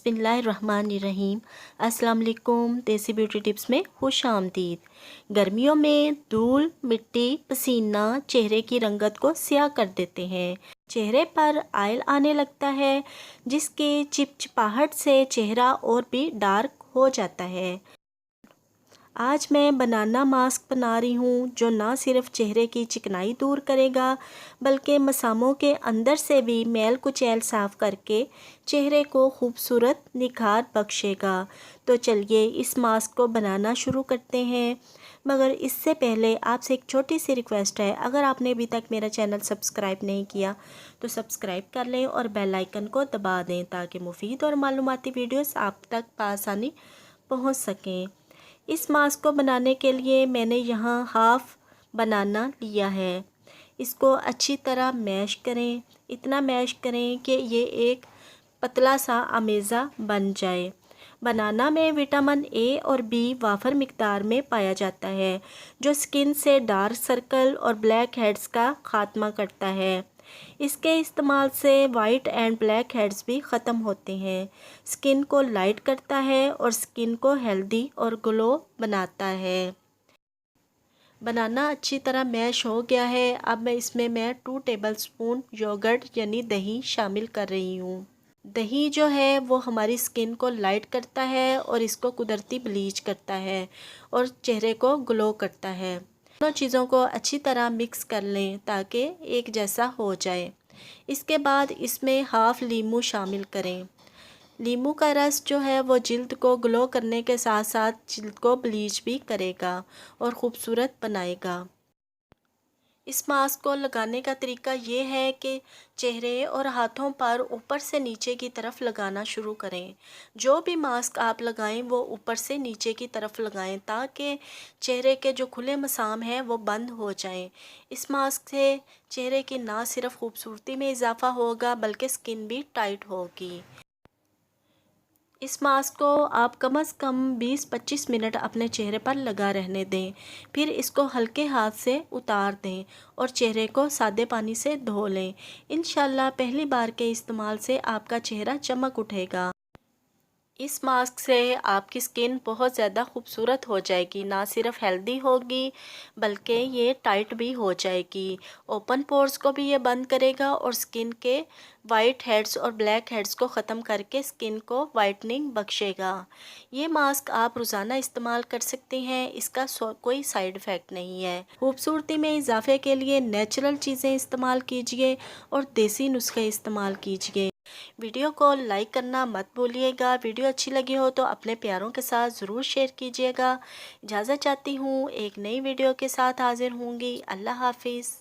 बिस्मिल्लाहिर्रहमानिर्रहीम। अस्सलाम वालेकुम। देसी ब्यूटी टिप्स में खुश आमदीद। गर्मियों में धूल, मिट्टी, पसीना चेहरे की रंगत को स्याह कर देते हैं। चेहरे पर आयल आने लगता है, जिसके चिपचिपाहट से चेहरा और भी डार्क हो जाता है। आज मैं बनाना मास्क बना रही हूँ, जो ना सिर्फ चेहरे की चिकनाई दूर करेगा, बल्कि मसामों के अंदर से भी मैल कुचैल साफ़ करके चेहरे को खूबसूरत निखार बख्शेगा। तो चलिए इस मास्क को बनाना शुरू करते हैं। मगर इससे पहले आपसे एक छोटी सी रिक्वेस्ट है, अगर आपने अभी तक मेरा चैनल सब्सक्राइब नहीं किया तो सब्सक्राइब कर लें और बेल आइकन को दबा दें, ताकि मुफीद और मालूमाती वीडियोस आप तक आसानी पहुँच सकें। इस मास्क को बनाने के लिए मैंने यहाँ हाफ़ बनाना लिया है। इसको अच्छी तरह मैश करें, इतना मैश करें कि ये एक पतला सा अमेज़ा बन जाए। बनाना में विटामिन ए और बी वाफर मिकदार में पाया जाता है, जो स्किन से डार्क सर्कल और ब्लैक हेड्स का खात्मा करता है। इसके इस्तेमाल से वाइट एंड ब्लैक हेड्स भी ख़त्म होते हैं। स्किन को लाइट करता है और स्किन को हेल्दी और ग्लो बनाता है। बनाना अच्छी तरह मैश हो गया है। अब मैं 2 टेबलस्पून योगर्ट यानी दही शामिल कर रही हूँ। दही जो है वो हमारी स्किन को लाइट करता है और इसको कुदरती ब्लीच करता है और चेहरे को ग्लो करता है। दोनों चीज़ों को अच्छी तरह मिक्स कर लें ताकि एक जैसा हो जाए। इसके बाद इसमें हाफ़ लीमू शामिल करें। लीमू का रस जो है वो जिल्द को ग्लो करने के साथ साथ जिल्द को ब्लीच भी करेगा और ख़ूबसूरत बनाएगा। इस मास्क को लगाने का तरीका ये है कि चेहरे और हाथों पर ऊपर से नीचे की तरफ लगाना शुरू करें। जो भी मास्क आप लगाएं वो ऊपर से नीचे की तरफ लगाएं, ताकि चेहरे के जो खुले मसाम हैं वो बंद हो जाएं। इस मास्क से चेहरे की ना सिर्फ खूबसूरती में इजाफा होगा, बल्कि स्किन भी टाइट होगी। इस मास्क को आप कम से कम 20-25 मिनट अपने चेहरे पर लगा रहने दें। फिर इसको हल्के हाथ से उतार दें और चेहरे को सादे पानी से धो लें। इंशाल्लाह पहली बार के इस्तेमाल से आपका चेहरा चमक उठेगा। इस मास्क से आपकी स्किन बहुत ज़्यादा खूबसूरत हो जाएगी। ना सिर्फ हेल्दी होगी, बल्कि ये टाइट भी हो जाएगी। ओपन पोर्स को भी ये बंद करेगा और स्किन के वाइट हेड्स और ब्लैक हेड्स को ख़त्म करके स्किन को वाइटनिंग बख्शेगा। ये मास्क आप रोज़ाना इस्तेमाल कर सकते हैं। इसका कोई साइड इफ़ेक्ट नहीं है। खूबसूरती में इजाफे के लिए नेचुरल चीज़ें इस्तेमाल कीजिए और देसी नुस्खे इस्तेमाल कीजिए। वीडियो को लाइक करना मत भूलिएगा। वीडियो अच्छी लगी हो तो अपने प्यारों के साथ ज़रूर शेयर कीजिएगा। इजाज़त चाहती हूँ, एक नई वीडियो के साथ हाजिर होंगी। अल्लाह हाफिज़।